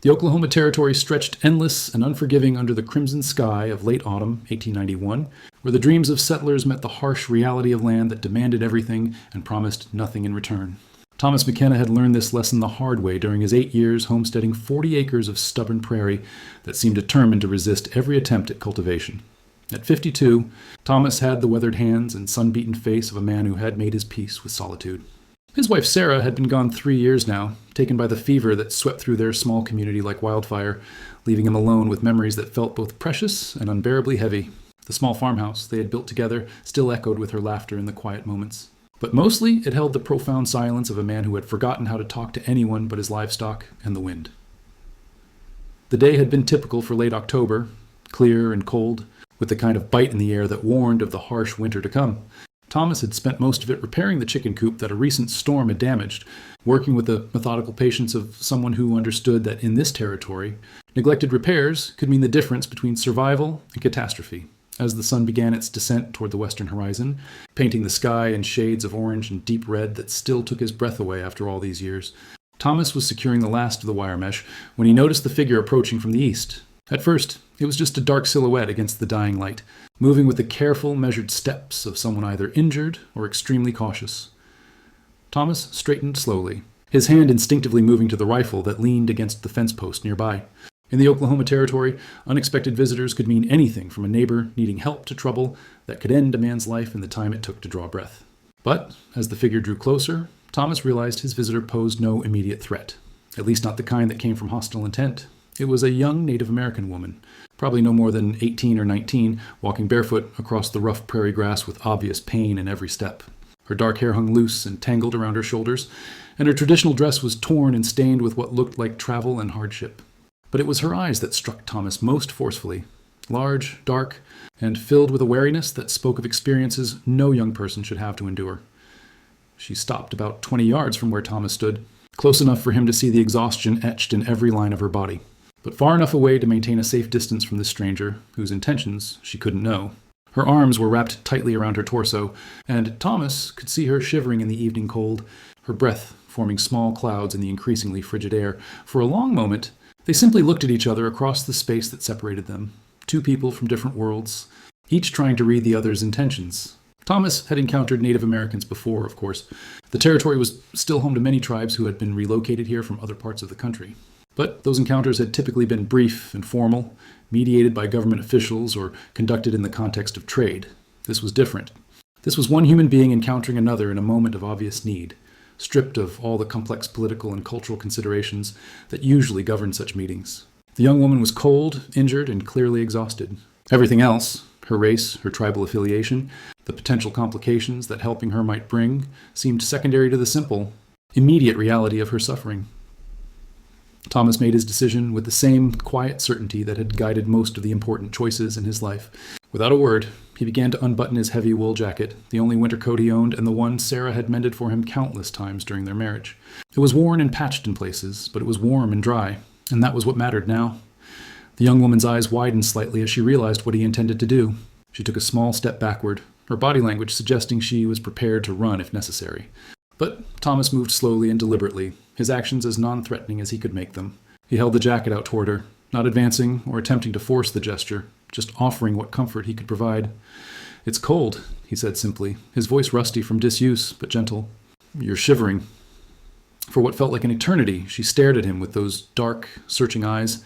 The Oklahoma Territory stretched endless and unforgiving under the crimson sky of late autumn 1891, where the dreams of settlers met the harsh reality of land that demanded everything and promised nothing in return. Thomas McKenna had learned this lesson the hard way during his 8 years homesteading 40 acres of stubborn prairie that seemed determined to resist every attempt at cultivation. At 52, Thomas had the weathered hands and sun-beaten face of a man who had made his peace with solitude. His wife Sarah had been gone 3 years now, taken by the fever that swept through their small community like wildfire, leaving him alone with memories that felt both precious and unbearably heavy. The small farmhouse they had built together still echoed with her laughter in the quiet moments. But mostly it held the profound silence of a man who had forgotten how to talk to anyone but his livestock and the wind. The day had been typical for late October, clear and cold, with the kind of bite in the air that warned of the harsh winter to come. Thomas had spent most of it repairing the chicken coop that a recent storm had damaged, working with the methodical patience of someone who understood that in this territory, neglected repairs could mean the difference between survival and catastrophe. As the sun began its descent toward the western horizon, painting the sky in shades of orange and deep red that still took his breath away after all these years, Thomas was securing the last of the wire mesh when he noticed the figure approaching from the east. At first, it was just a dark silhouette against the dying light, moving with the careful, measured steps of someone either injured or extremely cautious. Thomas straightened slowly, his hand instinctively moving to the rifle that leaned against the fence post nearby. In the Oklahoma Territory, unexpected visitors could mean anything from a neighbor needing help to trouble that could end a man's life in the time it took to draw breath. But as the figure drew closer, Thomas realized his visitor posed no immediate threat, at least not the kind that came from hostile intent. It was a young Native American woman, probably no more than 18 or 19, walking barefoot across the rough prairie grass with obvious pain in every step. Her dark hair hung loose and tangled around her shoulders, and her traditional dress was torn and stained with what looked like travel and hardship. But it was her eyes that struck Thomas most forcefully, large, dark, and filled with a wariness that spoke of experiences no young person should have to endure. She stopped about 20 yards from where Thomas stood, close enough for him to see the exhaustion etched in every line of her body, but far enough away to maintain a safe distance from this stranger, whose intentions she couldn't know. Her arms were wrapped tightly around her torso, and Thomas could see her shivering in the evening cold, her breath forming small clouds in the increasingly frigid air. For a long moment, they simply looked at each other across the space that separated them, two people from different worlds, each trying to read the other's intentions. Thomas had encountered Native Americans before, of course. The territory was still home to many tribes who had been relocated here from other parts of the country. But those encounters had typically been brief and formal, mediated by government officials or conducted in the context of trade. This was different. This was one human being encountering another in a moment of obvious need, stripped of all the complex political and cultural considerations that usually govern such meetings. The young woman was cold, injured, and clearly exhausted. Everything else, her race, her tribal affiliation, the potential complications that helping her might bring, seemed secondary to the simple, immediate reality of her suffering. Thomas made his decision with the same quiet certainty that had guided most of the important choices in his life. Without a word, he began to unbutton his heavy wool jacket, the only winter coat he owned and the one Sarah had mended for him countless times during their marriage. It was worn and patched in places, but it was warm and dry, and that was what mattered now. The young woman's eyes widened slightly as she realized what he intended to do. She took a small step backward, her body language suggesting she was prepared to run if necessary. But Thomas moved slowly and deliberately, his actions as non-threatening as he could make them. He held the jacket out toward her, not advancing or attempting to force the gesture, just offering what comfort he could provide. "It's cold," he said simply, his voice rusty from disuse, but gentle. "You're shivering." For what felt like an eternity, she stared at him with those dark, searching eyes,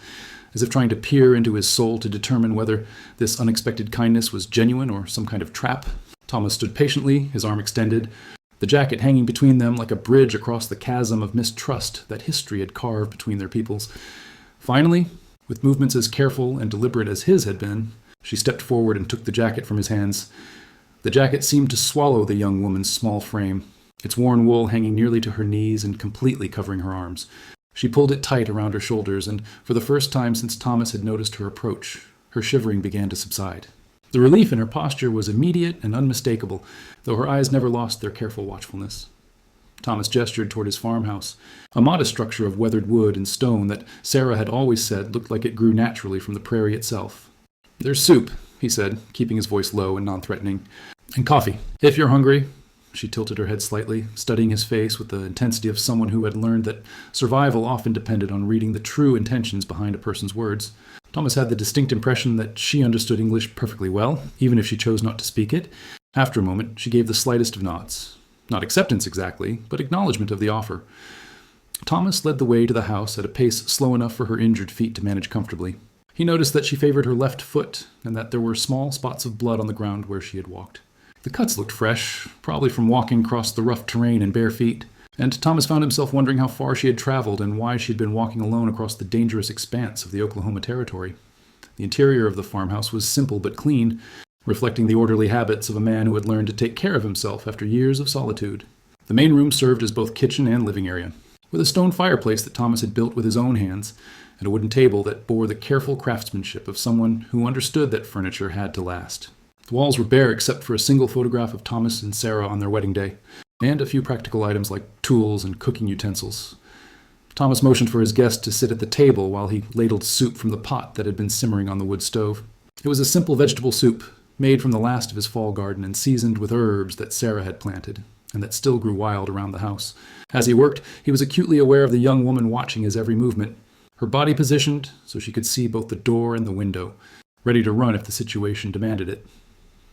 as if trying to peer into his soul to determine whether this unexpected kindness was genuine or some kind of trap. Thomas stood patiently, his arm extended, the jacket hanging between them like a bridge across the chasm of mistrust that history had carved between their peoples. Finally, with movements as careful and deliberate as his had been, she stepped forward and took the jacket from his hands. The jacket seemed to swallow the young woman's small frame, its worn wool hanging nearly to her knees and completely covering her arms. She pulled it tight around her shoulders, and for the first time since Thomas had noticed her approach, her shivering began to subside. The relief in her posture was immediate and unmistakable, though her eyes never lost their careful watchfulness. Thomas gestured toward his farmhouse, a modest structure of weathered wood and stone that Sarah had always said looked like it grew naturally from the prairie itself. "There's soup," he said, keeping his voice low and non-threatening, "and coffee, if you're hungry." She tilted her head slightly, studying his face with the intensity of someone who had learned that survival often depended on reading the true intentions behind a person's words. Thomas had the distinct impression that she understood English perfectly well, even if she chose not to speak it. After a moment, she gave the slightest of nods. Not acceptance exactly, but acknowledgement of the offer. Thomas led the way to the house at a pace slow enough for her injured feet to manage comfortably. He noticed that she favored her left foot, and that there were small spots of blood on the ground where she had walked. The cuts looked fresh, probably from walking across the rough terrain in bare feet, and Thomas found himself wondering how far she had traveled and why she had been walking alone across the dangerous expanse of the Oklahoma Territory. The interior of the farmhouse was simple but clean, reflecting the orderly habits of a man who had learned to take care of himself after years of solitude. The main room served as both kitchen and living area, with a stone fireplace that Thomas had built with his own hands, and a wooden table that bore the careful craftsmanship of someone who understood that furniture had to last. The walls were bare except for a single photograph of Thomas and Sarah on their wedding day, and a few practical items like tools and cooking utensils. Thomas motioned for his guest to sit at the table while he ladled soup from the pot that had been simmering on the wood stove. It was a simple vegetable soup, made from the last of his fall garden and seasoned with herbs that Sarah had planted, and that still grew wild around the house. As he worked, he was acutely aware of the young woman watching his every movement, her body positioned so she could see both the door and the window, ready to run if the situation demanded it.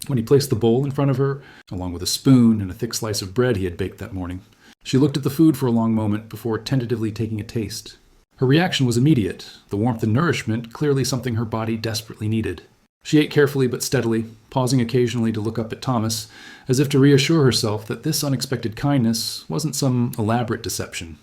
When he placed the bowl in front of her, along with a spoon and a thick slice of bread he had baked that morning, she looked at the food for a long moment before tentatively taking a taste. Her reaction was immediate, the warmth and nourishment clearly something her body desperately needed. She ate carefully but steadily, pausing occasionally to look up at Thomas, as if to reassure herself that this unexpected kindness wasn't some elaborate deception.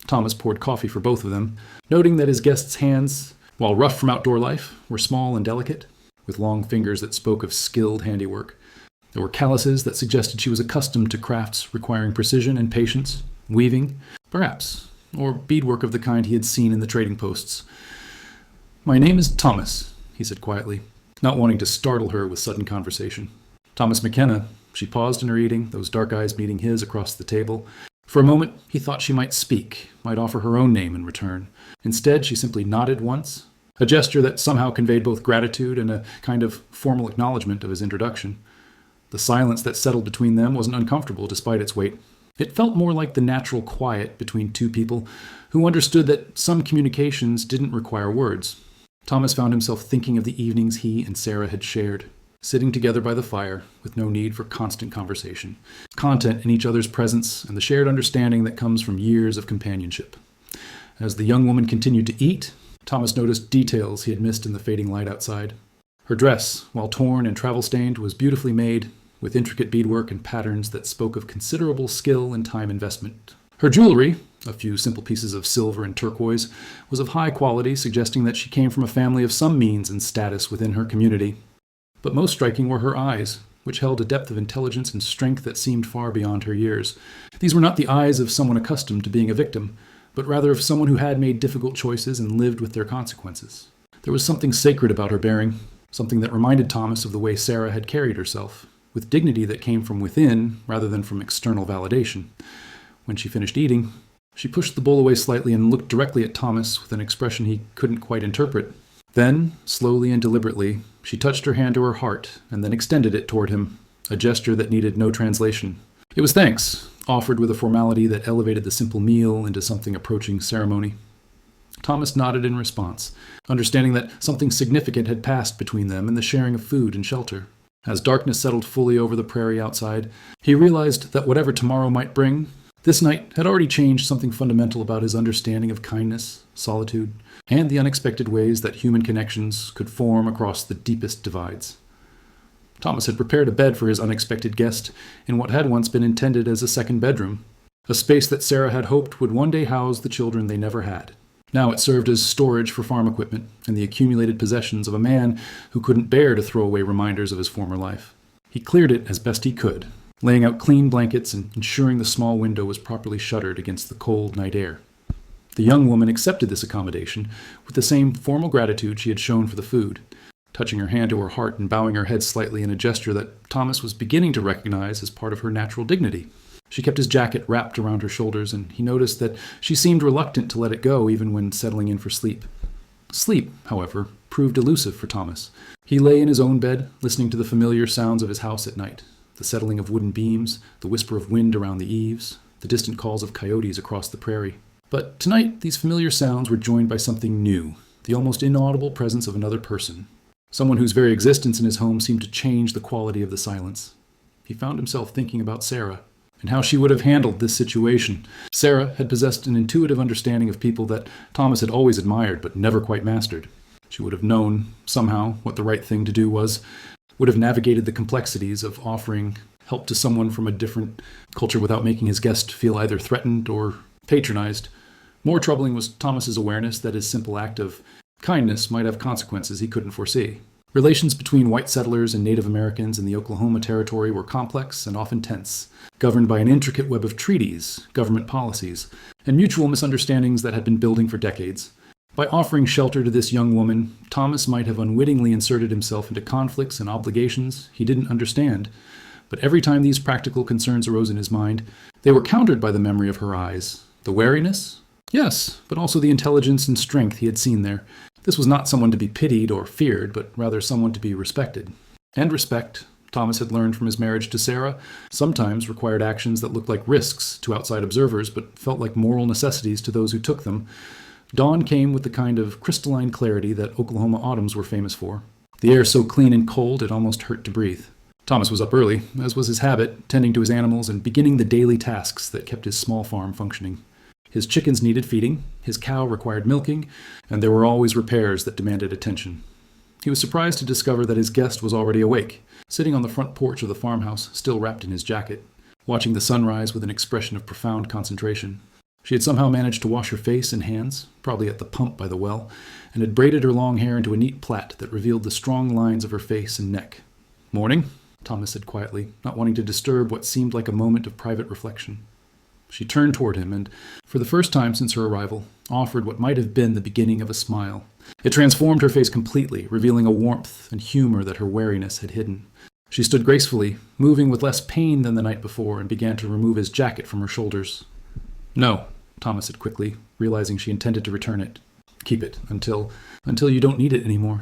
Thomas poured coffee for both of them, noting that his guest's hands, while rough from outdoor life, were small and delicate, with long fingers that spoke of skilled handiwork. There were calluses that suggested she was accustomed to crafts requiring precision and patience, weaving, perhaps, or beadwork of the kind he had seen in the trading posts. "My name is Thomas," he said quietly, not wanting to startle her with sudden conversation. "Thomas McKenna." She paused in her eating, those dark eyes meeting his across the table. For a moment, he thought she might speak, might offer her own name in return. Instead, she simply nodded once, a gesture that somehow conveyed both gratitude and a kind of formal acknowledgement of his introduction. The silence that settled between them wasn't uncomfortable despite its weight. It felt more like the natural quiet between two people who understood that some communications didn't require words. Thomas found himself thinking of the evenings he and Sarah had shared, sitting together by the fire with no need for constant conversation, content in each other's presence, and the shared understanding that comes from years of companionship. As the young woman continued to eat, Thomas noticed details he had missed in the fading light outside. Her dress, while torn and travel-stained, was beautifully made, with intricate beadwork and patterns that spoke of considerable skill and time investment. Her jewelry, a few simple pieces of silver and turquoise, was of high quality, suggesting that she came from a family of some means and status within her community. But most striking were her eyes, which held a depth of intelligence and strength that seemed far beyond her years. These were not the eyes of someone accustomed to being a victim, but rather of someone who had made difficult choices and lived with their consequences. There was something sacred about her bearing, something that reminded Thomas of the way Sarah had carried herself, with dignity that came from within rather than from external validation. When she finished eating, she pushed the bowl away slightly and looked directly at Thomas with an expression he couldn't quite interpret. Then, slowly and deliberately, she touched her hand to her heart and then extended it toward him, a gesture that needed no translation. It was thanks, offered with a formality that elevated the simple meal into something approaching ceremony. Thomas nodded in response, understanding that something significant had passed between them in the sharing of food and shelter. As darkness settled fully over the prairie outside, he realized that whatever tomorrow might bring, this night had already changed something fundamental about his understanding of kindness, solitude, and the unexpected ways that human connections could form across the deepest divides. Thomas had prepared a bed for his unexpected guest in what had once been intended as a second bedroom, a space that Sarah had hoped would one day house the children they never had. Now it served as storage for farm equipment and the accumulated possessions of a man who couldn't bear to throw away reminders of his former life. He cleared it as best he could, laying out clean blankets and ensuring the small window was properly shuttered against the cold night air. The young woman accepted this accommodation with the same formal gratitude she had shown for the food, touching her hand to her heart and bowing her head slightly in a gesture that Thomas was beginning to recognize as part of her natural dignity. She kept his jacket wrapped around her shoulders, and he noticed that she seemed reluctant to let it go even when settling in for sleep. Sleep, however, proved elusive for Thomas. He lay in his own bed, listening to the familiar sounds of his house at night, the settling of wooden beams, the whisper of wind around the eaves, the distant calls of coyotes across the prairie. But tonight, these familiar sounds were joined by something new, the almost inaudible presence of another person, someone whose very existence in his home seemed to change the quality of the silence. He found himself thinking about Sarah, and how she would have handled this situation. Sarah had possessed an intuitive understanding of people that Thomas had always admired but never quite mastered. She would have known, somehow, what the right thing to do was, would have navigated the complexities of offering help to someone from a different culture without making his guest feel either threatened or patronized. More troubling was Thomas's awareness that his simple act of kindness might have consequences he couldn't foresee. Relations between white settlers and Native Americans in the Oklahoma Territory were complex and often tense, governed by an intricate web of treaties, government policies, and mutual misunderstandings that had been building for decades. By offering shelter to this young woman, Thomas might have unwittingly inserted himself into conflicts and obligations he didn't understand, but every time these practical concerns arose in his mind, they were countered by the memory of her eyes. The wariness? Yes, but also the intelligence and strength he had seen there. This was not someone to be pitied or feared, but rather someone to be respected. And respect, Thomas had learned from his marriage to Sarah, sometimes required actions that looked like risks to outside observers, but felt like moral necessities to those who took them. Dawn came with the kind of crystalline clarity that Oklahoma autumns were famous for. The air so clean and cold it almost hurt to breathe. Thomas was up early, as was his habit, tending to his animals and beginning the daily tasks that kept his small farm functioning. His chickens needed feeding, his cow required milking, and there were always repairs that demanded attention. He was surprised to discover that his guest was already awake, sitting on the front porch of the farmhouse, still wrapped in his jacket, watching the sunrise with an expression of profound concentration. She had somehow managed to wash her face and hands, probably at the pump by the well, and had braided her long hair into a neat plait that revealed the strong lines of her face and neck. "Morning," Thomas said quietly, not wanting to disturb what seemed like a moment of private reflection. She turned toward him and, for the first time since her arrival, offered what might have been the beginning of a smile. It transformed her face completely, revealing a warmth and humor that her wariness had hidden. She stood gracefully, moving with less pain than the night before, and began to remove his jacket from her shoulders. "No," Thomas said quickly, realizing she intended to return it. "Keep it until you don't need it anymore."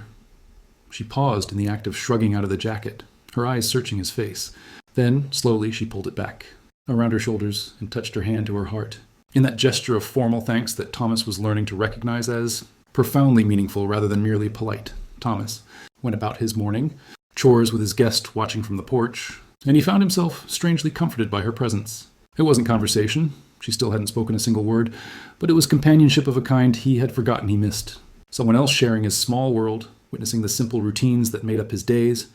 She paused in the act of shrugging out of the jacket, her eyes searching his face. Then, slowly, she pulled it back around her shoulders and touched her hand to her heart, in that gesture of formal thanks that Thomas was learning to recognize as profoundly meaningful rather than merely polite. Thomas went about his morning, chores with his guest watching from the porch, and he found himself strangely comforted by her presence. It wasn't conversation, she still hadn't spoken a single word, but it was companionship of a kind he had forgotten he missed. Someone else sharing his small world, witnessing the simple routines that made up his days.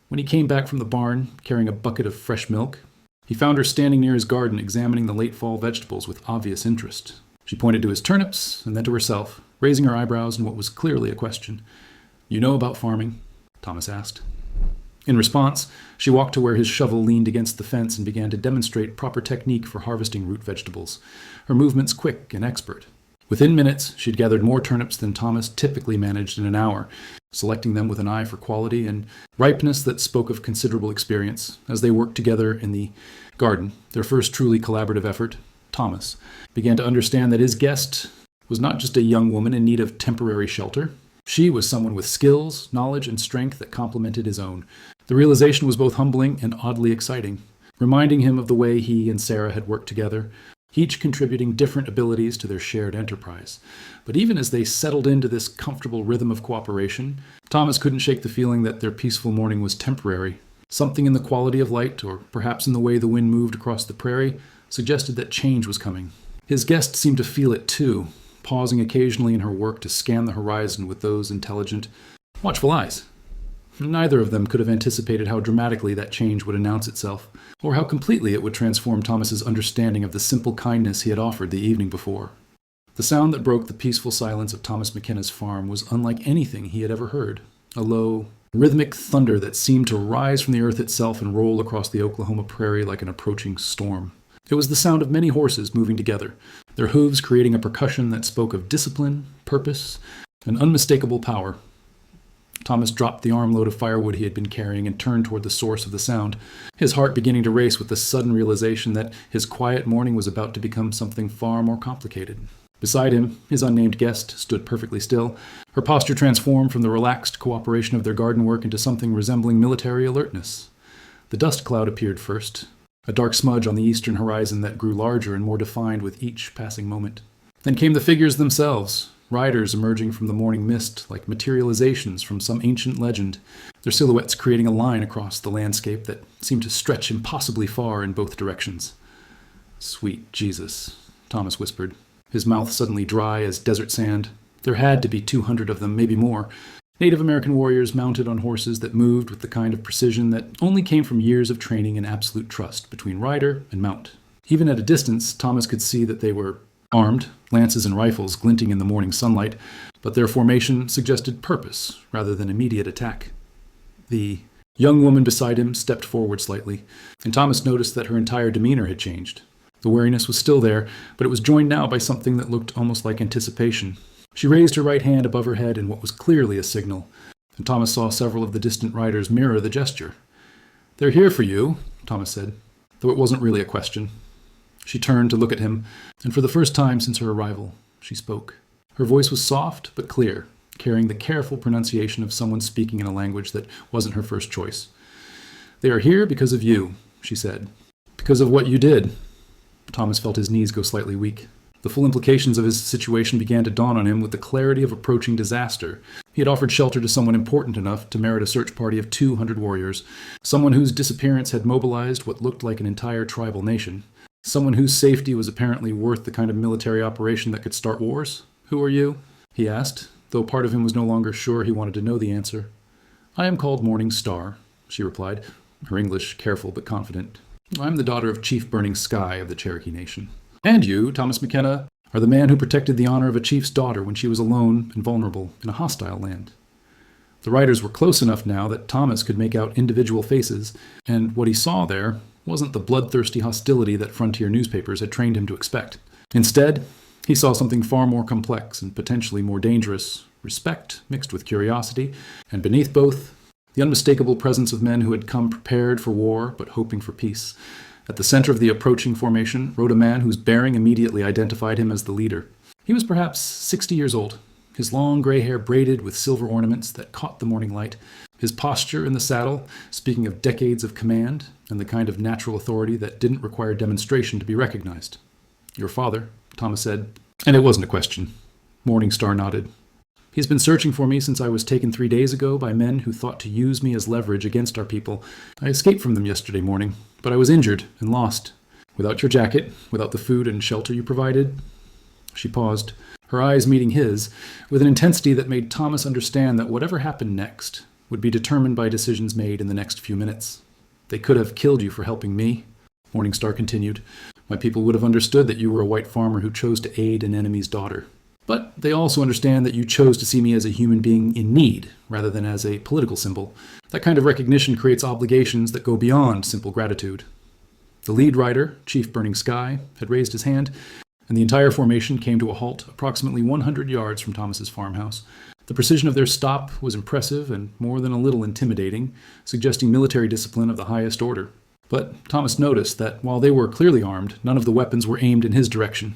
When he came back from the barn, carrying a bucket of fresh milk, he found her standing near his garden examining the late fall vegetables with obvious interest. She pointed to his turnips and then to herself, raising her eyebrows in what was clearly a question. "You know about farming?" Thomas asked. In response, she walked to where his shovel leaned against the fence and began to demonstrate proper technique for harvesting root vegetables, her movements quick and expert. Within minutes, she'd gathered more turnips than Thomas typically managed in an hour, selecting them with an eye for quality and ripeness that spoke of considerable experience. As they worked together in the garden, their first truly collaborative effort, Thomas began to understand that his guest was not just a young woman in need of temporary shelter. She was someone with skills, knowledge, and strength that complemented his own. The realization was both humbling and oddly exciting, reminding him of the way he and Sarah had worked together, each contributing different abilities to their shared enterprise. But even as they settled into this comfortable rhythm of cooperation, Thomas couldn't shake the feeling that their peaceful morning was temporary. Something in the quality of light, or perhaps in the way the wind moved across the prairie, suggested that change was coming. His guest seemed to feel it too, pausing occasionally in her work to scan the horizon with those intelligent, watchful eyes. Neither of them could have anticipated how dramatically that change would announce itself, or how completely it would transform Thomas's understanding of the simple kindness he had offered the evening before. The sound that broke the peaceful silence of Thomas McKenna's farm was unlike anything he had ever heard. A low, rhythmic thunder that seemed to rise from the earth itself and roll across the Oklahoma prairie like an approaching storm. It was the sound of many horses moving together, their hooves creating a percussion that spoke of discipline, purpose, and unmistakable power. Thomas dropped the armload of firewood he had been carrying and turned toward the source of the sound, his heart beginning to race with the sudden realization that his quiet morning was about to become something far more complicated. Beside him, his unnamed guest stood perfectly still, her posture transformed from the relaxed cooperation of their garden work into something resembling military alertness. The dust cloud appeared first, a dark smudge on the eastern horizon that grew larger and more defined with each passing moment. Then came the figures themselves, riders emerging from the morning mist like materializations from some ancient legend, their silhouettes creating a line across the landscape that seemed to stretch impossibly far in both directions. "Sweet Jesus," Thomas whispered, his mouth suddenly dry as desert sand. There had to be 200 of them, maybe more. Native American warriors mounted on horses that moved with the kind of precision that only came from years of training and absolute trust between rider and mount. Even at a distance, Thomas could see that they were armed, lances and rifles glinting in the morning sunlight, but their formation suggested purpose rather than immediate attack. The young woman beside him stepped forward slightly, and Thomas noticed that her entire demeanor had changed. The wariness was still there, but it was joined now by something that looked almost like anticipation. She raised her right hand above her head in what was clearly a signal, and Thomas saw several of the distant riders mirror the gesture. "They're here for you," Thomas said, though it wasn't really a question. She turned to look at him, and for the first time since her arrival, she spoke. Her voice was soft but clear, carrying the careful pronunciation of someone speaking in a language that wasn't her first choice. "They are here because of you," she said. "Because of what you did." Thomas felt his knees go slightly weak. The full implications of his situation began to dawn on him with the clarity of approaching disaster. He had offered shelter to someone important enough to merit a search party of 200 warriors, someone whose disappearance had mobilized what looked like an entire tribal nation, someone whose safety was apparently worth the kind of military operation that could start wars. "Who are you?" he asked, though part of him was no longer sure he wanted to know the answer. "I am called Morning Star," she replied, her English careful but confident. "I am the daughter of Chief Burning Sky of the Cherokee Nation. And you, Thomas McKenna, are the man who protected the honor of a chief's daughter when she was alone and vulnerable in a hostile land." The riders were close enough now that Thomas could make out individual faces, and what he saw there wasn't the bloodthirsty hostility that frontier newspapers had trained him to expect. Instead, he saw something far more complex and potentially more dangerous, respect mixed with curiosity, and beneath both, the unmistakable presence of men who had come prepared for war but hoping for peace. At the center of the approaching formation rode a man whose bearing immediately identified him as the leader. He was perhaps 60 years old, his long gray hair braided with silver ornaments that caught the morning light, his posture in the saddle speaking of decades of command and the kind of natural authority that didn't require demonstration to be recognized. "Your father," Thomas said, and it wasn't a question. Morning Star nodded. "He's been searching for me since I was taken 3 days ago by men who thought to use me as leverage against our people. I escaped from them yesterday morning, but I was injured and lost. Without your jacket, without the food and shelter you provided." She paused, her eyes meeting his, with an intensity that made Thomas understand that whatever happened next would be determined by decisions made in the next few minutes. "They could have killed you for helping me," Morning Star continued. "My people would have understood that you were a white farmer who chose to aid an enemy's daughter. But they also understand that you chose to see me as a human being in need, rather than as a political symbol. That kind of recognition creates obligations that go beyond simple gratitude." The lead rider, Chief Burning Sky, had raised his hand, and the entire formation came to a halt approximately 100 yards from Thomas's farmhouse. The precision of their stop was impressive and more than a little intimidating, suggesting military discipline of the highest order. But Thomas noticed that while they were clearly armed, none of the weapons were aimed in his direction.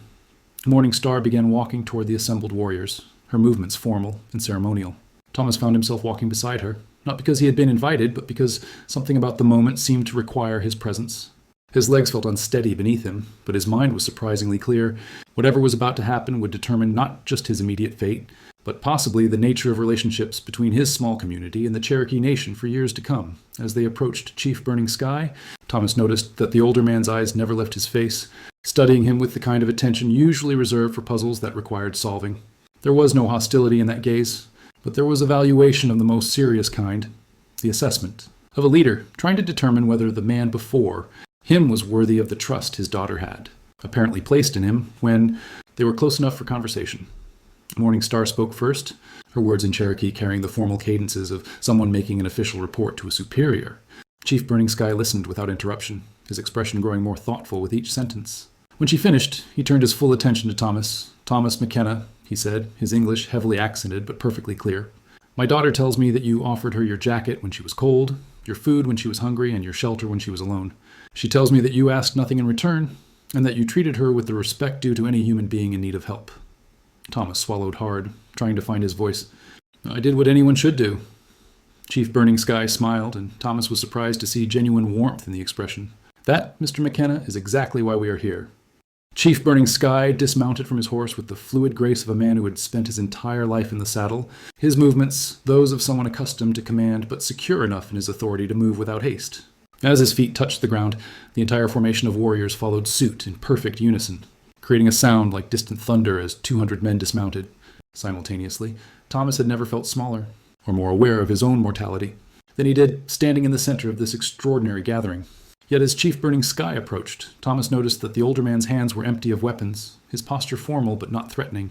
Morning Star began walking toward the assembled warriors, her movements formal and ceremonial. Thomas found himself walking beside her, not because he had been invited, but because something about the moment seemed to require his presence. His legs felt unsteady beneath him, but his mind was surprisingly clear. Whatever was about to happen would determine not just his immediate fate, but possibly the nature of relationships between his small community and the Cherokee Nation for years to come. As they approached Chief Burning Sky, Thomas noticed that the older man's eyes never left his face, studying him with the kind of attention usually reserved for puzzles that required solving. There was no hostility in that gaze, but there was evaluation of the most serious kind, the assessment of a leader trying to determine whether the man before him was worthy of the trust his daughter had, apparently placed in him when they were close enough for conversation. Morning Star spoke first, her words in Cherokee carrying the formal cadences of someone making an official report to a superior. Chief Burning Sky listened without interruption, his expression growing more thoughtful with each sentence. When she finished, he turned his full attention to Thomas. "Thomas McKenna," he said, his English heavily accented but perfectly clear. "My daughter tells me that you offered her your jacket when she was cold, your food when she was hungry, and your shelter when she was alone. She tells me that you asked nothing in return, and that you treated her with the respect due to any human being in need of help." Thomas swallowed hard, trying to find his voice. "I did what anyone should do." Chief Burning Sky smiled, and Thomas was surprised to see genuine warmth in the expression. That, Mr. McKenna, is exactly why we are here. Chief Burning Sky dismounted from his horse with the fluid grace of a man who had spent his entire life in the saddle, his movements those of someone accustomed to command but secure enough in his authority to move without haste. As his feet touched the ground, the entire formation of warriors followed suit in perfect unison, creating a sound like distant thunder as 200 men dismounted. Simultaneously, Thomas had never felt smaller, or more aware of his own mortality, than he did standing in the center of this extraordinary gathering. Yet as Chief Burning Sky approached, Thomas noticed that the older man's hands were empty of weapons, his posture formal but not threatening.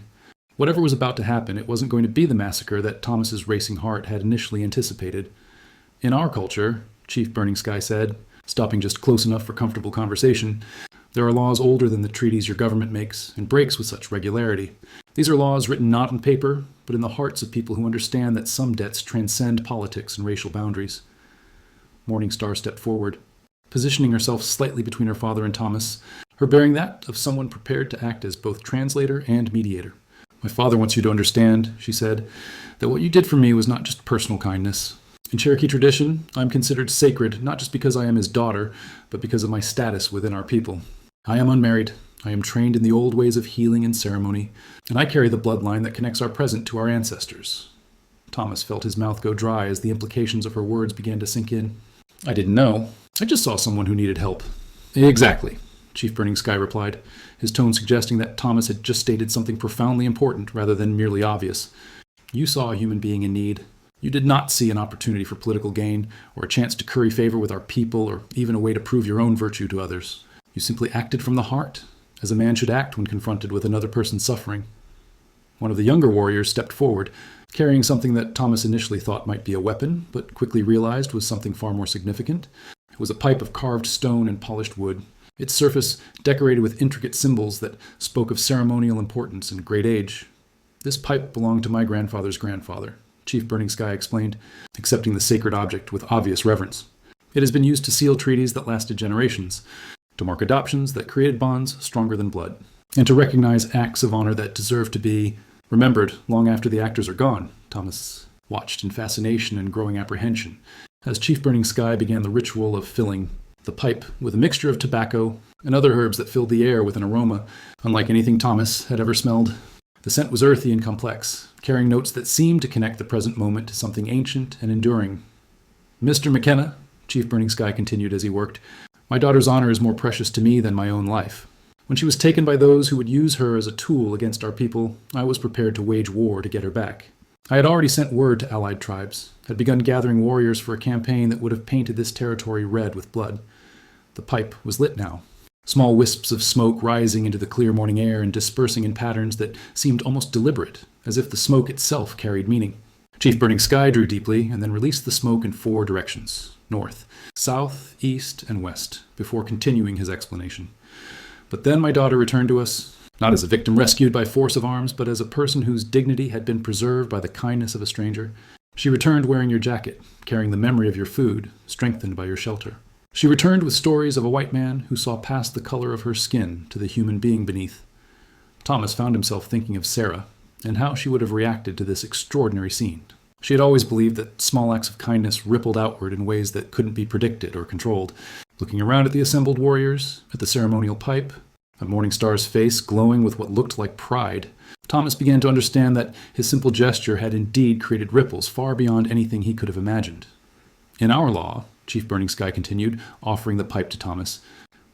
Whatever was about to happen, it wasn't going to be the massacre that Thomas's racing heart had initially anticipated. In our culture, Chief Burning Sky said, stopping just close enough for comfortable conversation, there are laws older than the treaties your government makes and breaks with such regularity. These are laws written not on paper, but in the hearts of people who understand that some debts transcend politics and racial boundaries. Morningstar stepped forward, positioning herself slightly between her father and Thomas, her bearing that of someone prepared to act as both translator and mediator. My father wants you to understand, she said, that what you did for me was not just personal kindness. In Cherokee tradition, I am considered sacred not just because I am his daughter, but because of my status within our people. I am unmarried. I am trained in the old ways of healing and ceremony, and I carry the bloodline that connects our present to our ancestors. Thomas felt his mouth go dry as the implications of her words began to sink in. I didn't know. I just saw someone who needed help. Exactly, Chief Burning Sky replied, his tone suggesting that Thomas had just stated something profoundly important rather than merely obvious. You saw a human being in need. You did not see an opportunity for political gain, or a chance to curry favor with our people, or even a way to prove your own virtue to others. You simply acted from the heart, as a man should act when confronted with another person's suffering. One of the younger warriors stepped forward, carrying something that Thomas initially thought might be a weapon, but quickly realized was something far more significant. It was a pipe of carved stone and polished wood, its surface decorated with intricate symbols that spoke of ceremonial importance and great age. This pipe belonged to my grandfather's grandfather, Chief Burning Sky explained, accepting the sacred object with obvious reverence. It has been used to seal treaties that lasted generations, to mark adoptions that created bonds stronger than blood, and to recognize acts of honor that deserve to be remembered long after the actors are gone. Thomas watched in fascination and growing apprehension as Chief Burning Sky began the ritual of filling the pipe with a mixture of tobacco and other herbs that filled the air with an aroma unlike anything Thomas had ever smelled. The scent was earthy and complex, carrying notes that seemed to connect the present moment to something ancient and enduring. Mr. McKenna, Chief Burning Sky continued as he worked, my daughter's honor is more precious to me than my own life. When she was taken by those who would use her as a tool against our people, I was prepared to wage war to get her back. I had already sent word to allied tribes, had begun gathering warriors for a campaign that would have painted this territory red with blood. The pipe was lit now, small wisps of smoke rising into the clear morning air and dispersing in patterns that seemed almost deliberate, as if the smoke itself carried meaning. Chief Burning Sky drew deeply and then released the smoke in 4 directions, north, south, east, and west, before continuing his explanation. But then my daughter returned to us, not as a victim rescued by force of arms, but as a person whose dignity had been preserved by the kindness of a stranger. She returned wearing your jacket, carrying the memory of your food, strengthened by your shelter. She returned with stories of a white man who saw past the color of her skin to the human being beneath. Thomas found himself thinking of Sarah, and how she would have reacted to this extraordinary scene. She had always believed that small acts of kindness rippled outward in ways that couldn't be predicted or controlled. Looking around at the assembled warriors, at the ceremonial pipe, at Morningstar's face glowing with what looked like pride, Thomas began to understand that his simple gesture had indeed created ripples far beyond anything he could have imagined. In our law, Chief Burning Sky continued, offering the pipe to Thomas,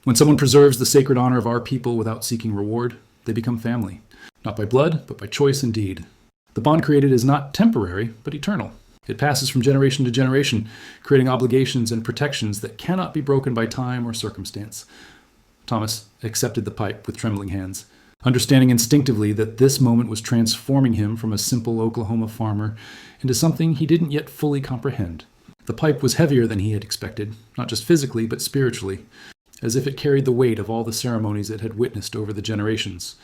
when someone preserves the sacred honor of our people without seeking reward, they become family. Not by blood, but by choice and deed. The bond created is not temporary, but eternal. It passes from generation to generation, creating obligations and protections that cannot be broken by time or circumstance. Thomas accepted the pipe with trembling hands, understanding instinctively that this moment was transforming him from a simple Oklahoma farmer into something he didn't yet fully comprehend. The pipe was heavier than he had expected, not just physically, but spiritually, as if it carried the weight of all the ceremonies it had witnessed over the generations.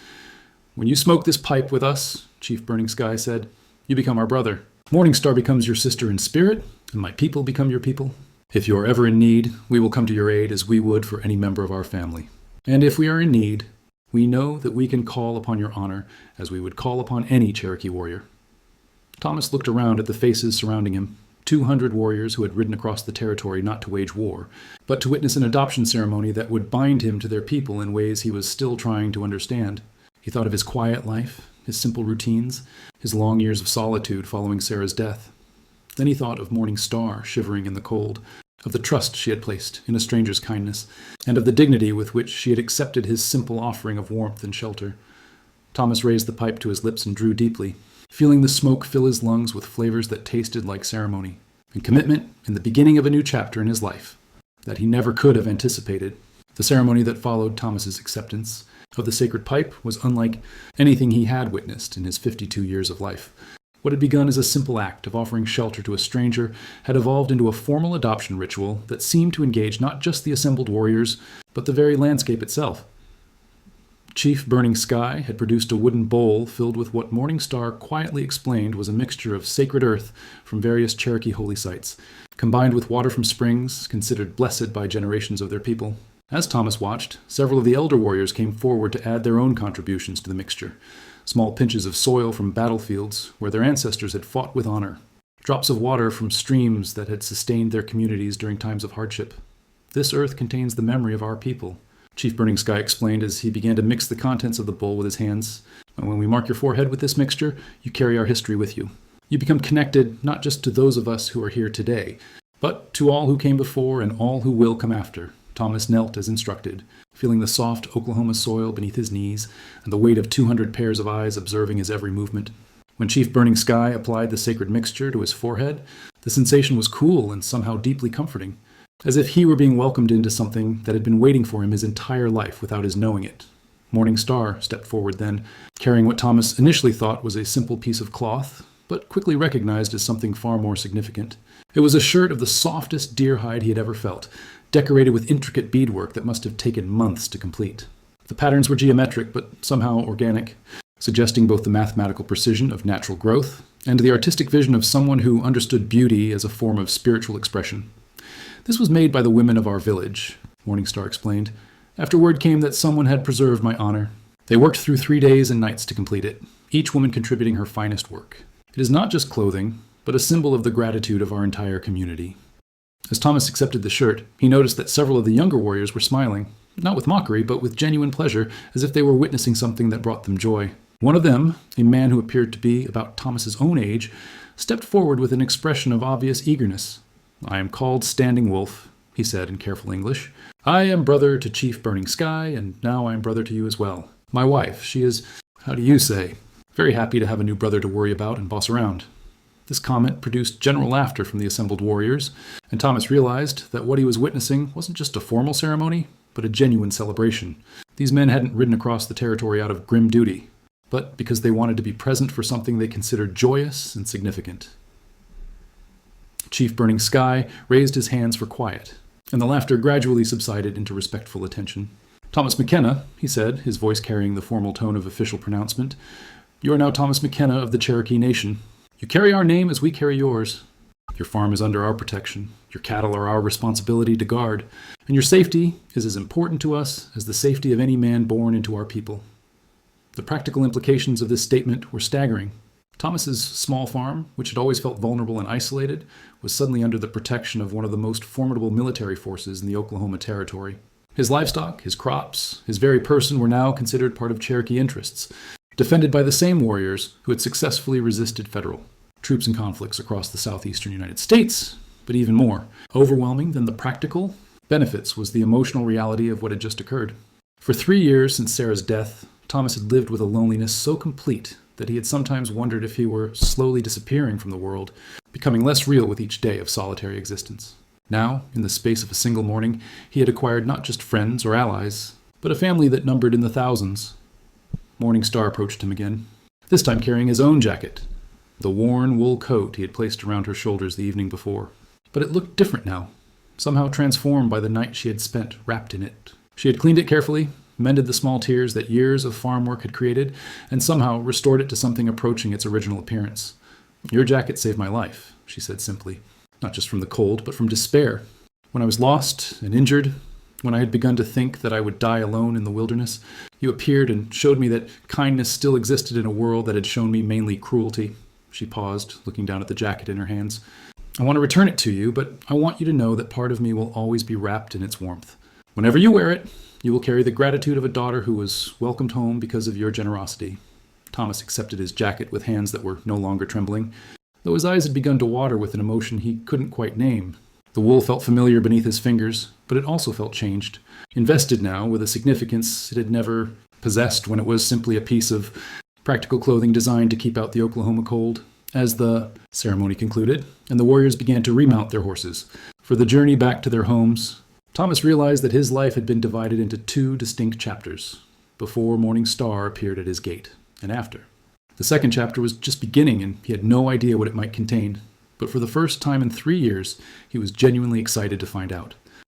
When you smoke this pipe with us, Chief Burning Sky said, you become our brother. Morningstar becomes your sister in spirit, and my people become your people. If you are ever in need, we will come to your aid as we would for any member of our family. And if we are in need, we know that we can call upon your honor as we would call upon any Cherokee warrior. Thomas looked around at the faces surrounding him. 200 warriors who had ridden across the territory not to wage war, but to witness an adoption ceremony that would bind him to their people in ways he was still trying to understand. He thought of his quiet life, his simple routines, his long years of solitude following Sarah's death. Then he thought of Morning Star shivering in the cold, of the trust she had placed in a stranger's kindness, and of the dignity with which she had accepted his simple offering of warmth and shelter. Thomas raised the pipe to his lips and drew deeply, feeling the smoke fill his lungs with flavors that tasted like ceremony and commitment in the beginning of a new chapter in his life that he never could have anticipated. The ceremony that followed Thomas's acceptance of the sacred pipe was unlike anything he had witnessed in his 52 years of life. What had begun as a simple act of offering shelter to a stranger had evolved into a formal adoption ritual that seemed to engage not just the assembled warriors, but the very landscape itself. Chief Burning Sky had produced a wooden bowl filled with what Morning Star quietly explained was a mixture of sacred earth from various Cherokee holy sites, combined with water from springs considered blessed by generations of their people. As Thomas watched, several of the elder warriors came forward to add their own contributions to the mixture. Small pinches of soil from battlefields where their ancestors had fought with honor. Drops of water from streams that had sustained their communities during times of hardship. This earth contains the memory of our people, Chief Burning Sky explained as he began to mix the contents of the bowl with his hands. And when we mark your forehead with this mixture, you carry our history with you. You become connected not just to those of us who are here today, but to all who came before and all who will come after. Thomas knelt as instructed, feeling the soft Oklahoma soil beneath his knees and the weight of 200 pairs of eyes observing his every movement. When Chief Burning Sky applied the sacred mixture to his forehead, the sensation was cool and somehow deeply comforting, as if he were being welcomed into something that had been waiting for him his entire life without his knowing it. Morning Star stepped forward then, carrying what Thomas initially thought was a simple piece of cloth, but quickly recognized as something far more significant. It was a shirt of the softest deer hide he had ever felt, decorated with intricate beadwork that must have taken months to complete. The patterns were geometric, but somehow organic, suggesting both the mathematical precision of natural growth and the artistic vision of someone who understood beauty as a form of spiritual expression. This was made by the women of our village, Morning Star explained, after word came that someone had preserved my honor. They worked through 3 days and nights to complete it, each woman contributing her finest work. It is not just clothing, but a symbol of the gratitude of our entire community. As Thomas accepted the shirt, he noticed that several of the younger warriors were smiling, not with mockery, but with genuine pleasure, as if they were witnessing something that brought them joy. One of them, a man who appeared to be about Thomas's own age, stepped forward with an expression of obvious eagerness. "I am called Standing Wolf," he said in careful English. "I am brother to Chief Burning Sky, and now I am brother to you as well. My wife, she is, how do you say, very happy to have a new brother to worry about and boss around." This comment produced general laughter from the assembled warriors, and Thomas realized that what he was witnessing wasn't just a formal ceremony, but a genuine celebration. These men hadn't ridden across the territory out of grim duty, but because they wanted to be present for something they considered joyous and significant. Chief Burning Sky raised his hands for quiet, and the laughter gradually subsided into respectful attention. "Thomas McKenna," he said, his voice carrying the formal tone of official pronouncement, "you are now Thomas McKenna of the Cherokee Nation. You carry our name as we carry yours. Your farm is under our protection. Your cattle are our responsibility to guard, and your safety is as important to us as the safety of any man born into our people." The practical implications of this statement were staggering. Thomas's small farm, which had always felt vulnerable and isolated, was suddenly under the protection of one of the most formidable military forces in the Oklahoma Territory. His livestock, his crops, his very person were now considered part of Cherokee interests, defended by the same warriors who had successfully resisted federal troops in conflicts across the southeastern United States. But even more overwhelming than the practical benefits was the emotional reality of what had just occurred. For 3 years since Sarah's death, Thomas had lived with a loneliness so complete that he had sometimes wondered if he were slowly disappearing from the world, becoming less real with each day of solitary existence. Now, in the space of a single morning, he had acquired not just friends or allies, but a family that numbered in the thousands. Morning Star approached him again, this time carrying his own jacket, the worn wool coat he had placed around her shoulders the evening before. But it looked different now, somehow transformed by the night she had spent wrapped in it. She had cleaned it carefully, mended the small tears that years of farm work had created, and somehow restored it to something approaching its original appearance. "Your jacket saved my life," she said simply, not just from the cold, but from despair. "When I was lost and injured, when I had begun to think that I would die alone in the wilderness, you appeared and showed me that kindness still existed in a world that had shown me mainly cruelty." She paused, looking down at the jacket in her hands. I want to return it to you, but I want you to know that part of me will always be wrapped in its warmth. Whenever you wear it, you will carry the gratitude of a daughter who was welcomed home because of your generosity." Thomas accepted his jacket with hands that were no longer trembling, though his eyes had begun to water with an emotion he couldn't quite name. The wool felt familiar beneath his fingers, but it also felt changed, invested now with a significance it had never possessed when it was simply a piece of practical clothing designed to keep out the Oklahoma cold. As the ceremony concluded, and the warriors began to remount their horses for the journey back to their homes, Thomas realized that his life had been divided into two distinct chapters, before Morning Star appeared at his gate, and after. The second chapter was just beginning, and he had no idea what it might contain. But for the first time in 3 years, he was genuinely excited to find out.